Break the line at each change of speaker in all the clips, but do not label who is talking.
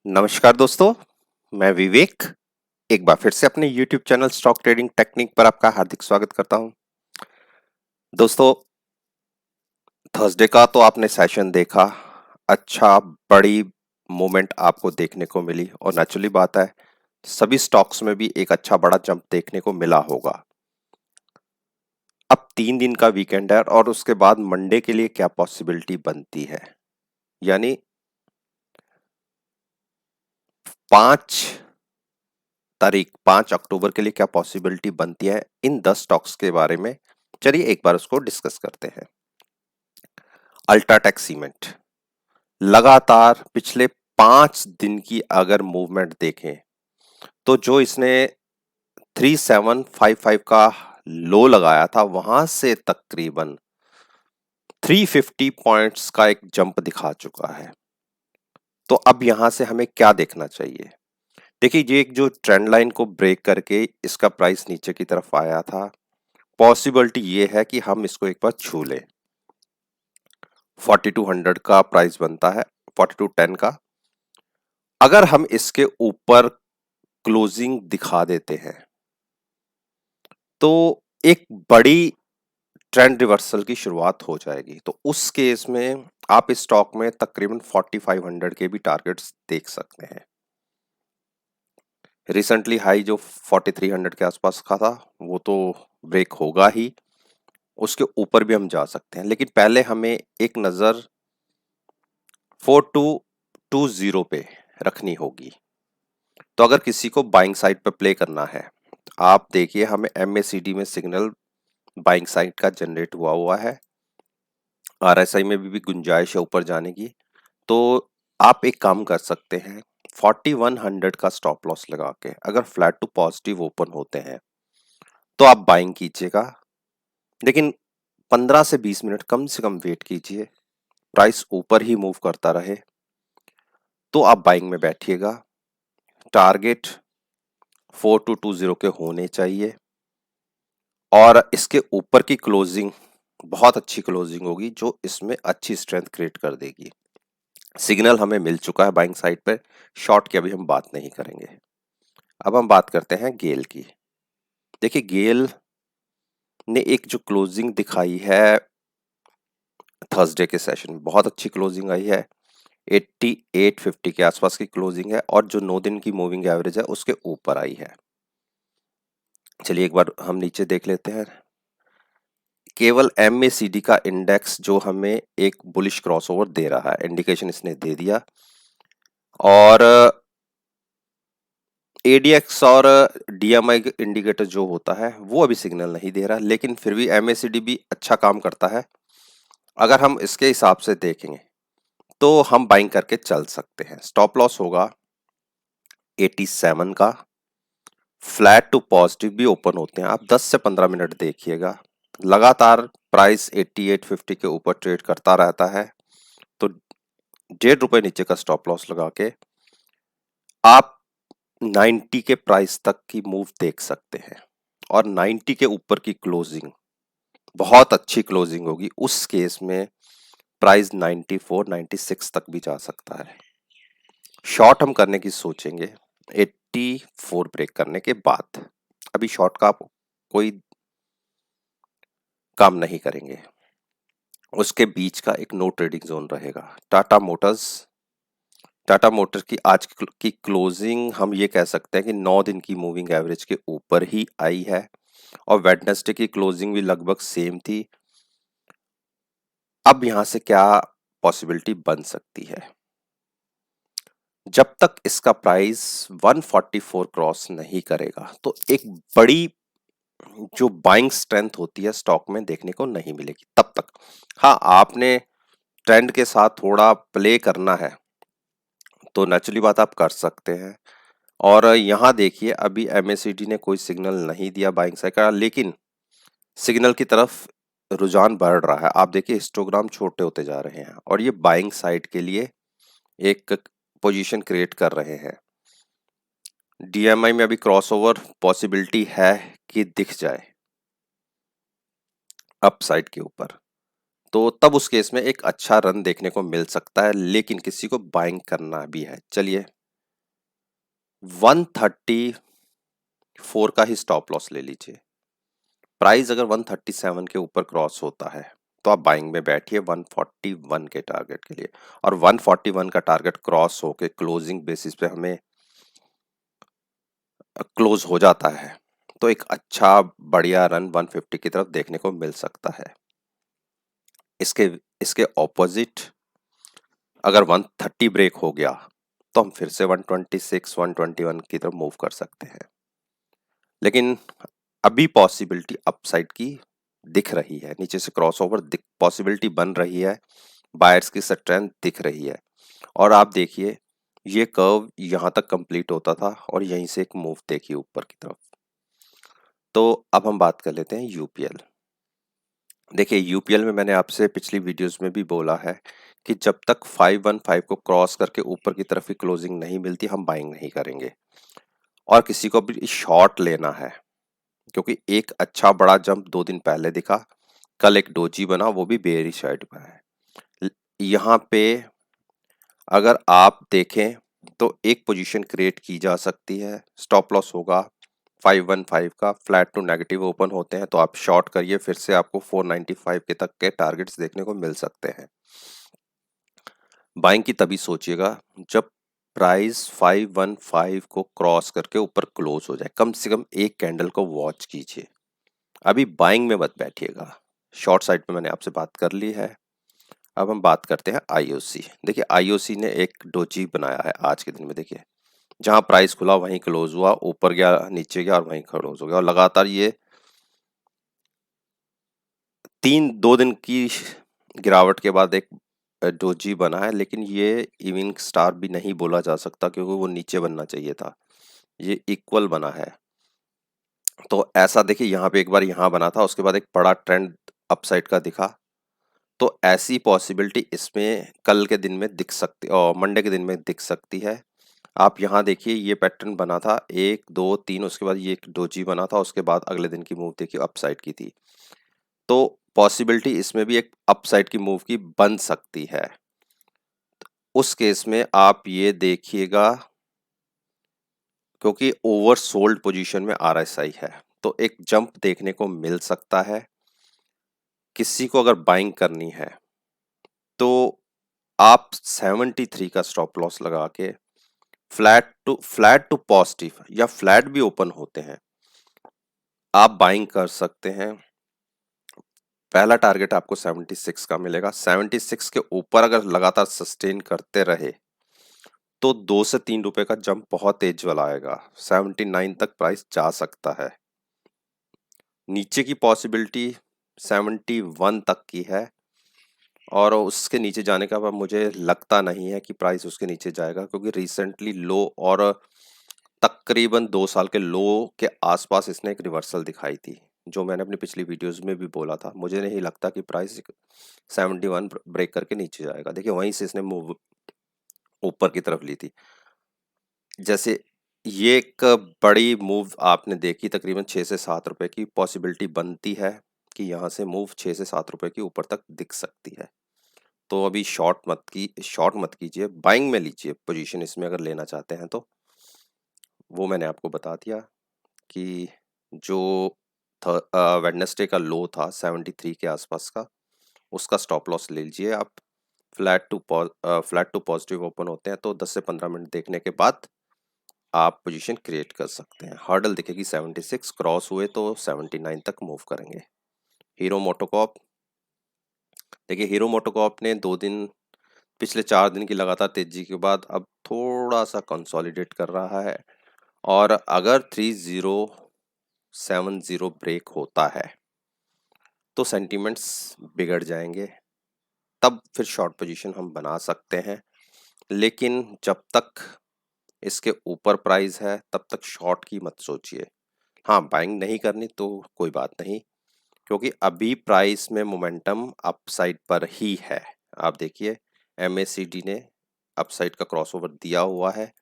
नमस्कार दोस्तों, मैं विवेक एक बार फिर से अपने YouTube channel stock trading technique पर आपका हार्दिक स्वागत करता हूं। दोस्तों, थर्सडे का तो आपने सेशन देखा, अच्छा बड़ी मूवमेंट आपको देखने को मिली और नेचुरली बात है, सभी स्टॉक्स में भी एक अच्छा बड़ा जंप देखने को मिला होगा। अब 3 दिन का वीकेंड है और उसके बाद मंडे के लिए क्या पॉसिबिलिटी बनती है, यानी 5 तारीख 5 अक्टूबर के लिए क्या पॉसिबिलिटी बनती है इन 10 स्टॉक्स के बारे में। चलिए एक बार उसको डिस्कस करते हैं। अल्ट्राटेक सीमेंट लगातार पिछले 5 दिन की अगर मूवमेंट देखें तो जो इसने 3755 का लो लगाया था वहां से तकरीबन 350 पॉइंट्स का एक जंप दिखा चुका है। तो अब यहां से हमें क्या देखना चाहिए? देखिए, ये एक जो ट्रेंड लाइन को ब्रेक करके इसका प्राइस नीचे की तरफ आया था, पॉसिबिलिटी ये है कि हम इसको एक बार छू लें। 4200 का प्राइस बनता है, 4210 का। अगर हम इसके ऊपर क्लोजिंग दिखा देते हैं तो एक बड़ी ट्रेंड रिवर्सल की शुरुआत हो जाएगी। तो उस केस में आप इस स्टॉक में तकरीबन 4500 के भी टारगेट्स देख सकते हैं। रिसेंटली हाई जो 4300 के आसपास का था वो तो ब्रेक होगा ही, उसके ऊपर भी हम जा सकते हैं, लेकिन पहले हमें एक नजर 4220 पे रखनी होगी। तो अगर किसी को बाइंग साइड पे प्ले करना है, आप देखिए हमें एमएसीडी में सिग्नल बाइंग साइड का जनरेट हुआ है, आरएसआई में भी गुंजाइश है ऊपर जाने की। तो आप एक काम कर सकते हैं, 4100 का स्टॉप लॉस लगा के अगर फ्लैट टू पॉजिटिव ओपन होते हैं तो आप बाइंग कीजिएगा, लेकिन 15 से 20 मिनट कम से कम वेट कीजिए। प्राइस ऊपर ही मूव करता रहे तो आप बाइंग में बैठिएगा। टारगेट 4220 के होने चाहिए और इसके ऊपर की क्लोजिंग बहुत अच्छी क्लोजिंग होगी जो इसमें अच्छी स्ट्रेंथ क्रिएट कर देगी। सिग्नल हमें मिल चुका है बाइंग साइड पे, शॉर्ट की अभी हम बात नहीं करेंगे। अब हम बात करते हैं गेल की। देखिए, गेल ने एक जो क्लोजिंग दिखाई है थर्सडे के सेशन में, बहुत अच्छी क्लोजिंग आई है, 8850 के आसपास की क्लोजिंग है और जो 9 दिन की मूविंग एवरेज है उसके ऊपर आई है। चलिए एक बार हम नीचे देख लेते हैं। केवल एमएसीडी का इंडेक्स जो हमें एक बुलिश क्रॉसओवर दे रहा है, इंडिकेशन इसने दे दिया, और एडीएक्स और डीएमआई इंडिकेटर जो होता है वो अभी सिग्नल नहीं दे रहा, लेकिन फिर भी एमएसीडी भी अच्छा काम करता है। अगर हम इसके हिसाब से देखेंगे तो हम बाइंग करके चल सकते हैं। स्टॉप लॉस होगा 87 का, फ्लैट टू पॉजिटिव भी ओपन होते हैं, आप 10 से 15 मिनट देखिएगा। लगातार प्राइस 8850 के ऊपर ट्रेड करता रहता है, तो ₹1.5 नीचे का स्टॉप लॉस लगा के आप 90 के प्राइस तक की मूव देख सकते हैं और 90 के ऊपर की क्लोजिंग बहुत अच्छी क्लोजिंग होगी। उस केस में प्राइस 94 96 तक भी जा सकता है। शॉर्ट हम करने की सोचेंगे 84 ब्रेक करने के बाद। अभी शॉर्ट का आप कोई काम नहीं करेंगे, उसके बीच का एक नो ट्रेडिंग जोन रहेगा। टाटा मोटर्स की आज की क्लोजिंग हम ये कह सकते हैं कि 9 दिन की मूविंग एवरेज के ऊपर ही आई है और वेडनेसडे की क्लोजिंग भी लगभग सेम थी। अब यहां से क्या पॉसिबिलिटी बन सकती है? जब तक इसका प्राइस 144 क्रॉस नहीं करेगा तो एक बड़ी जो बाइंग स्ट्रेंथ होती है स्टॉक में देखने को नहीं मिलेगी तब तक। हाँ, आपने ट्रेंड के साथ थोड़ा प्ले करना है तो नेचुरली बात आप कर सकते हैं। और यहाँ देखिए अभी एमएसीडी ने कोई सिग्नल नहीं दिया बाइंग साइड का, लेकिन सिग्नल की तरफ रुझान बढ़ रहा है। आप देखिए हिस्टोग्राम छोटे होते जा रहे हैं और ये बाइंग साइड के लिए एक पोजीशन क्रिएट कर रहे हैं। डीएमआई में अभी क्रॉसओवर पॉसिबिलिटी है कि दिख जाए अप साइड के ऊपर, तो तब उस केस में एक अच्छा रन देखने को मिल सकता है, लेकिन किसी को बाइंग करना भी है। चलिए 134 का ही स्टॉप लॉस ले लीजिए। प्राइस अगर 137 के ऊपर क्रॉस होता है तो आप बाइंग में बैठिए 141 के टारगेट के लिए, और 141 का टारगेट क्रॉस होके क्लोजिंग बेसिस पे हमें क्लोज हो जाता है तो एक अच्छा बढ़िया रन 150 की तरफ देखने को मिल सकता है। इसके इसके ऑपोजिट अगर 130 ब्रेक हो गया तो हम फिर से 126 121 की तरफ मूव कर सकते हैं। लेकिन अभी पॉसिबिलिटी अपसाइड की दिख रही है, नीचे से क्रॉसओवर पॉसिबिलिटी बन रही है, बायर्स की स्ट्रेंथ दिख रही है। और आप देखिए ये कर्व यहाँ तक कंप्लीट होता था और यहीं से एक मूव देखिए ऊपर की तरफ। तो अब हम बात कर लेते हैं यूपीएल। देखिए यूपीएल में मैंने आपसे पिछली वीडियोस में भी बोला है कि जब तक 515 को क्रॉस करके ऊपर की तरफ की क्लोजिंग नहीं मिलती हम बाइंग नहीं करेंगे। और किसी को भी शॉर्ट लेना है क्योंकि एक अच्छा बड़ा जंप 2 दिन पहले दिखा, कल एक डोजी बना वो भी बेयरिश साइड में है। यहाँ पे अगर आप देखें तो एक पोजीशन क्रिएट की जा सकती है, स्टॉप लॉस होगा 515 का, फ्लैट टू नेगेटिव ओपन होते हैं तो आप शॉर्ट करिए, फिर से आपको 495 के तक के टारगेट्स देखने को मिल सकते हैं। बाइंग की तभी सोचिएगा जब प्राइस 515 को क्रॉस करके ऊपर क्लोज हो जाए, कम से कम एक कैंडल को वॉच कीजिए। अभी बाइंग में मत बैठिएगा। शॉर्ट साइड पे मैंने आपसे बात कर ली है। अब हम बात करते हैं आईओसी। देखिए आईओसी ने एक डोजी बनाया है आज के दिन में। देखिए जहां प्राइस खुला वहीं क्लोज हुआ, ऊपर गया नीचे गया और वहीं क्लोज हो गया, और लगातार ये 2 दिन की गिरावट के बाद एक डोजी बना है। लेकिन ये इवनिंग स्टार भी नहीं बोला जा सकता क्योंकि वो नीचे बनना चाहिए था, ये इक्वल बना है। तो ऐसा देखिए यहाँ पे एक बार यहाँ बना था, उसके बाद एक बड़ा ट्रेंड अपसाइड का दिखा, तो ऐसी पॉसिबिलिटी इसमें कल के दिन में दिख सकती और मंडे के दिन में दिख सकती है। आप यहाँ देखिए ये पैटर्न बना था 1 2 3, उसके बाद ये एक डोजी बना था, उसके बाद अगले दिन की मूव देखिए अपसाइड की थी। तो पॉसिबिलिटी इसमें भी एक अपसाइड की मूव की बन सकती है। उस केस में आप ये देखिएगा क्योंकि ओवर सोल्ड पोजीशन में आरएसआई है तो एक जंप देखने को मिल सकता है। किसी को अगर बाइंग करनी है तो आप 73 का स्टॉप लॉस लगा के फ्लैट टू पॉजिटिव या फ्लैट भी ओपन होते हैं आप बाइंग कर सकते हैं। पहला टारगेट आपको 76 का मिलेगा, 76 के ऊपर अगर लगातार सस्टेन करते रहे तो 2 से 3 रुपए का जंप बहुत तेज वाला आएगा, 79 तक प्राइस जा सकता है। नीचे की पॉसिबिलिटी 71 तक की है और उसके नीचे जाने का अब मुझे लगता नहीं है कि प्राइस उसके नीचे जाएगा क्योंकि रिसेंटली लो और तकरीबन 2 साल के लो के आसपास इसने एक रिवर्सल दिखाई थी, जो मैंने अपनी पिछली वीडियोस में भी बोला था। मुझे नहीं लगता कि प्राइस 71 ब्रेक करके नीचे जाएगा। देखिए वहीं से इसने मूव ऊपर की तरफ ली थी। जैसे ये एक बड़ी मूव आपने देखी, तकरीबन 6 से 7 रुपए की पॉसिबिलिटी बनती है कि यहाँ से मूव 6 से 7 रुपए की ऊपर तक दिख सकती है। तो अभी शॉर्ट मत कीजिए, बाइंग में लीजिए पोजीशन इसमें अगर लेना चाहते हैं तो। वो मैंने आपको बता दिया कि जो वेडनेसडे का लो था 73 के आसपास का, उसका स्टॉप लॉस ले लीजिए आप। फ्लैट टू पॉजिटिव ओपन होते हैं तो 10 से 15 मिनट देखने के बाद आप पोजीशन क्रिएट कर सकते हैं। हर्डल दिखेगी 76, क्रॉस हुए तो 79 तक मूव करेंगे। हीरो मोटोकॉर्प, देखिए हीरो मोटोकॉर्प ने 2 दिन पिछले 4 दिन की लगातार तेजी के बाद अब थोड़ा सा कंसोलिडेट कर रहा है, और अगर 3070 ब्रेक होता है तो सेंटिमेंट्स बिगड़ जाएंगे, तब फिर शॉर्ट पोजीशन हम बना सकते हैं। लेकिन जब तक इसके ऊपर प्राइस है तब तक शॉर्ट की मत सोचिए। हाँ बाइंग नहीं करनी तो कोई बात नहीं क्योंकि अभी प्राइस में मोमेंटम अपसाइड पर ही है। आप देखिए एमएसीडी ने अपसाइड का क्रॉसओवर दिया हुआ है,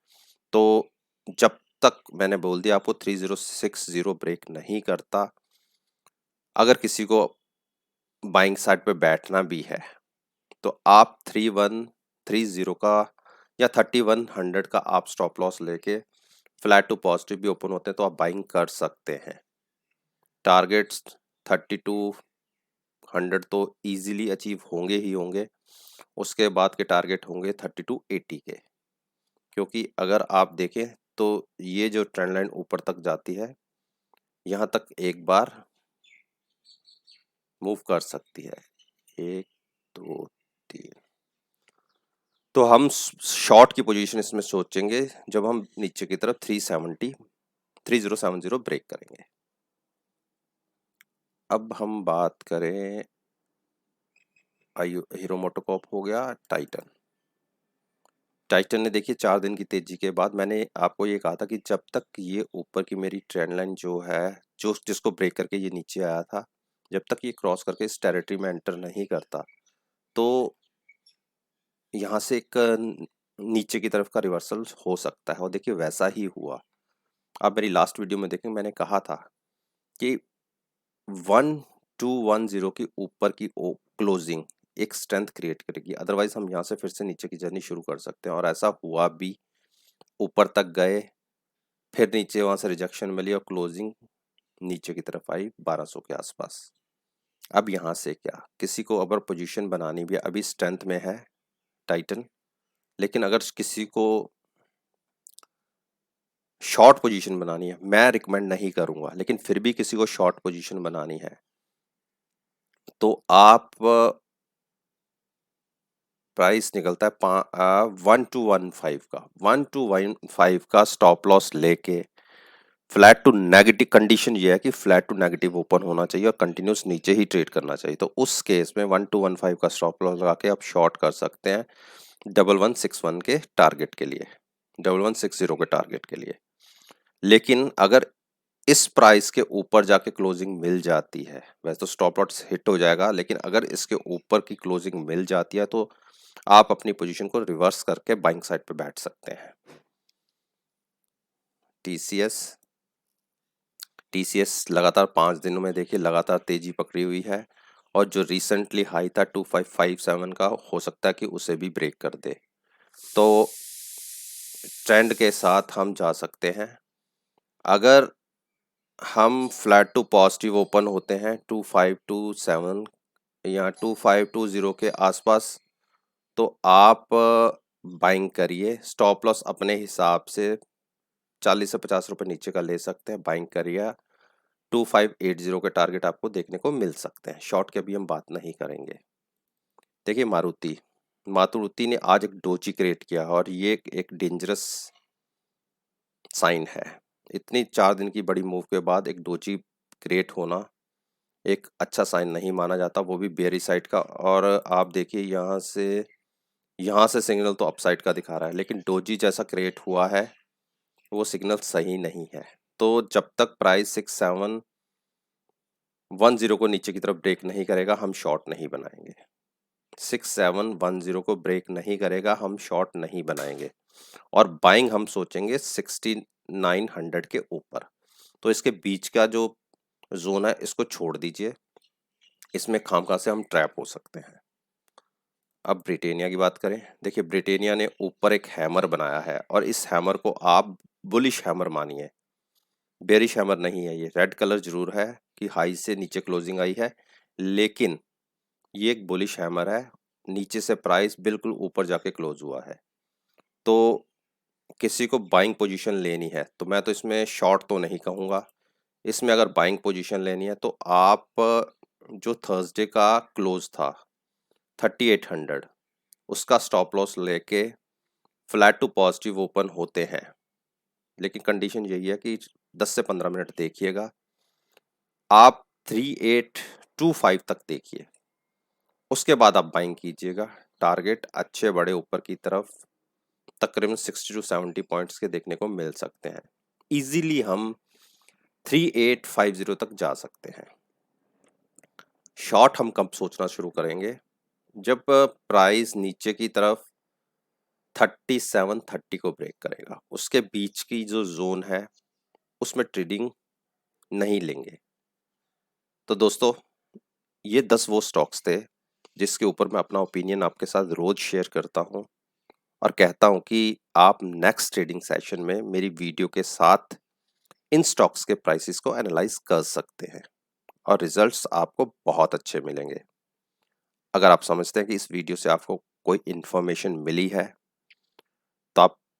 तो जब तक मैंने बोल दिया आपको 3060 ब्रेक नहीं करता, अगर किसी को बाइंग साइड पे बैठना भी है तो आप 3130 का या 3100 का आप स्टॉप लॉस लेके फ्लैट टू पॉजिटिव भी ओपन होते हैं तो आप बाइंग कर सकते हैं। टारगेट्स 3200 तो इजीली अचीव होंगे ही होंगे। उसके बाद के टारगेट होंगे 3280 के, क्योंकि अगर आप देखें तो ये जो ट्रेंड लाइन ऊपर तक जाती है, यहाँ तक एक बार मूव कर सकती है, 1 2 3। तो हम शॉर्ट की पोजीशन इसमें सोचेंगे जब हम नीचे की तरफ 3070 ब्रेक करेंगे। अब हम बात करें, हीरो मोटोकॉर्प हो गया, टाइटन। टाइटन ने देखिए 4 दिन की तेजी के बाद, मैंने आपको ये कहा था कि जब तक ये ऊपर की मेरी ट्रेंड लाइन जो है, जो जिसको ब्रेक करके ये नीचे आया था, जब तक ये क्रॉस करके इस टेरिटरी में एंटर नहीं करता तो यहाँ से एक नीचे की तरफ का रिवर्सल हो सकता है, और देखिए वैसा ही हुआ। आप मेरी लास्ट वीडियो में देखें, मैंने कहा था कि 1210 के ऊपर की क्लोजिंग एक स्ट्रेंथ क्रिएट करेगी, अदरवाइज हम यहाँ से फिर से नीचे की जर्नी शुरू कर सकते हैं। और ऐसा हुआ भी, ऊपर तक गए, फिर नीचे वहाँ से रिजेक्शन मिली और क्लोजिंग नीचे की तरफ आई 1200 के आसपास। अब यहाँ से क्या, किसी को अगर पोजीशन बनानी भी, अभी स्ट्रेंथ में है टाइटन, लेकिन अगर किसी को शॉर्ट पोजीशन बनानी है, मैं रिकमेंड नहीं करूंगा, लेकिन फिर भी किसी को शॉर्ट पोजीशन बनानी है तो आप, प्राइस निकलता है 1215 का, 1215 का स्टॉप लॉस लेके फ्लैट टू नेगेटिव, कंडीशन ये है कि फ्लैट टू नेगेटिव ओपन होना चाहिए और कंटिन्यूस नीचे ही ट्रेड करना चाहिए। तो उस केस में 1215 का स्टॉप लॉस लगा के आप शॉर्ट कर सकते हैं 1161 के टारगेट के लिए, 1160 के टारगेट के लिए। लेकिन अगर इस प्राइस के ऊपर जाके क्लोजिंग मिल जाती है, वैसे तो स्टॉप लॉस हिट हो जाएगा, लेकिन अगर इसके ऊपर की क्लोजिंग मिल जाती है तो आप अपनी पोजीशन को रिवर्स करके बाइंग साइड पे बैठ सकते हैं। टीसीएस लगातार 5 दिनों में देखिए लगातार तेजी पकड़ी हुई है, और जो रिसेंटली हाई था 2557 का, हो सकता है कि उसे भी ब्रेक कर दे। तो ट्रेंड के साथ हम जा सकते हैं। अगर हम फ्लैट टू पॉजिटिव ओपन होते हैं 2527 या 2520 के आसपास, तो आप बाइंग करिए। स्टॉप लॉस अपने हिसाब से 40 से 50 रुपए नीचे का ले सकते हैं, बाइंग करिए। 2580 के टारगेट आपको देखने को मिल सकते हैं। शॉर्ट की अभी हम बात नहीं करेंगे। देखिए मारुति ने आज एक डोजी क्रिएट किया, और ये एक डेंजरस साइन है। इतनी 4 दिन की बड़ी मूव के बाद एक डोजी क्रिएट होना एक अच्छा साइन नहीं माना जाता, वो भी बेयरिश साइड का। और आप देखिए यहाँ से सिग्नल तो अपसाइड का दिखा रहा है, लेकिन डोजी जैसा क्रिएट हुआ है वो सिग्नल सही नहीं है। तो जब तक प्राइस 6710 को नीचे की तरफ ब्रेक नहीं करेगा, हम शॉर्ट नहीं बनाएंगे। 6710 को ब्रेक नहीं करेगा, हम शॉर्ट नहीं बनाएंगे, और बाइंग हम सोचेंगे 6900 के ऊपर। तो इसके बीच का जो जोन है इसको छोड़ दीजिए, इसमें खामखा से हम ट्रैप हो सकते हैं। अब ब्रिटेनिया की बात करें, देखिए ब्रिटेनिया ने ऊपर एक हैमर बनाया है, और इस हैमर को आप बुलिश हैमर मानिए, बेरिश हैमर नहीं है। ये रेड कलर जरूर है कि हाई से नीचे क्लोजिंग आई है, लेकिन ये एक बुलिश हैमर है। नीचे से प्राइस बिल्कुल ऊपर जाके क्लोज हुआ है। तो किसी को बाइंग पोजीशन लेनी है तो मैं तो इसमें शॉर्ट तो नहीं कहूँगा। इसमें अगर बाइंग पोजीशन लेनी है तो आप जो थर्सडे का क्लोज था 3800, उसका स्टॉप लॉस लेके फ्लैट टू पॉजिटिव ओपन होते हैं। लेकिन कंडीशन यही है कि 10 से 15 मिनट देखिएगा, आप 3825 तक देखिए, उसके बाद आप बाइंग कीजिएगा। टारगेट अच्छे बड़े ऊपर की तरफ तकरीबन 60 टू 70 पॉइंट्स के देखने को मिल सकते हैं। इजीली हम 3850 तक जा सकते हैं। शॉर्ट हम कब सोचना शुरू करेंगे, जब प्राइस नीचे की तरफ 3730 को ब्रेक करेगा। उसके बीच की जो जोन है उसमें ट्रेडिंग नहीं लेंगे। तो दोस्तों, ये 10 वो स्टॉक्स थे जिसके ऊपर मैं अपना ओपिनियन आपके साथ रोज शेयर करता हूं, और कहता हूं कि आप नेक्स्ट ट्रेडिंग सेशन में मेरी वीडियो के साथ इन स्टॉक्स के प्राइसेस को एनालाइज कर सकते हैं और रिजल्ट्स आपको बहुत अच्छे मिलेंगे। अगर आप समझते हैं कि इस वीडियो से आपको कोई इन्फॉर्मेशन मिली है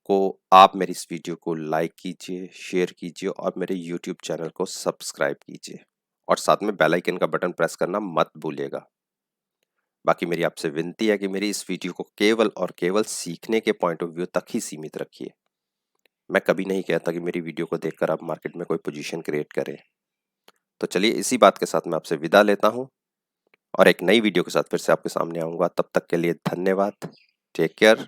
तो आप मेरी इस वीडियो को लाइक कीजिए, शेयर कीजिए और मेरे यूट्यूब चैनल को सब्सक्राइब कीजिए और साथ में बेल आइकन का बटन प्रेस करना मत भूलिएगा। बाकी मेरी आपसे विनती है कि मेरी इस वीडियो को केवल और केवल सीखने के पॉइंट ऑफ व्यू तक ही सीमित रखिए। मैं कभी नहीं कहता कि मेरी वीडियो को देखकर आप मार्केट में कोई पोजीशन क्रिएट करें। तो चलिए इसी बात के साथ मैं आपसे विदा लेता हूं और एक नई वीडियो के साथ फिर से आपके सामने आऊंगा। तब तक के लिए धन्यवाद। Take care.